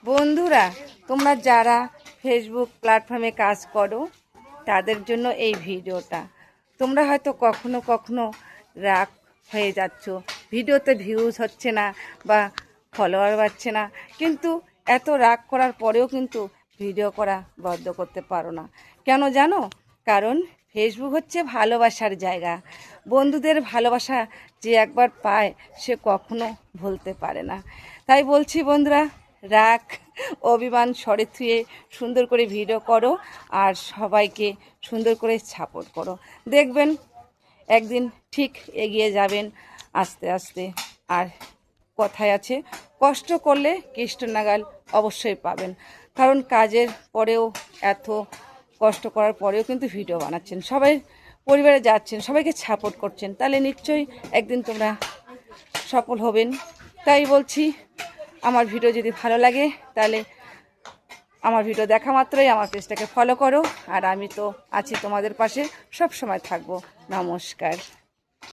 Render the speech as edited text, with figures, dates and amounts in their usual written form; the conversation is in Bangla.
বন্ধুরা, তোমরা যারা ফেসবুক প্ল্যাটফর্মে কাজ করো তাদের জন্য এই ভিডিওটা। তোমরা হয়তো কখনো কখনো রাগ হয়ে যাচ্ছ, ভিডিওতে ভিউজ হচ্ছে না বা ফলোয়ার বাড়ছে না, কিন্তু এত রাগ করার পরেও কিন্তু ভিডিও করা বন্ধ করতে পারো না। কেন জানো? কারণ ফেসবুক হচ্ছে ভালোবাসার জায়গা। বন্ধুদের ভালোবাসা যে একবার পায় সে কখনো ভুলতে পারে না। তাই বলছি বন্ধুরা, রাগ অভিমান সরে থুয়ে সুন্দর করে ভিডিও করো আর সবাইকে সুন্দর করে সাপোর্ট করো। দেখবেন একদিন ঠিক এগিয়ে যাবেন আস্তে আস্তে। আর কথায় আছে, কষ্ট করলে কৃষ্ণনাগাল অবশ্যই পাবেন। কারণ কাজের পরেও এত কষ্ট করার পরেও কিন্তু ভিডিও বানাচ্ছেন, সবাই পরিবারে যাচ্ছেন, সবাইকে সাপোর্ট করছেন, তাহলে নিশ্চয়ই একদিন তোমরা সফল হবেন। তাই বলছি, আমার ভিডিও যদি ভালো লাগে তাহলে আমার ভিডিও দেখা মাত্রই আমার পেজটাকে ফলো করো। আর আমি তো আছি তোমাদের পাশে, সব সময় থাকবো। নমস্কার।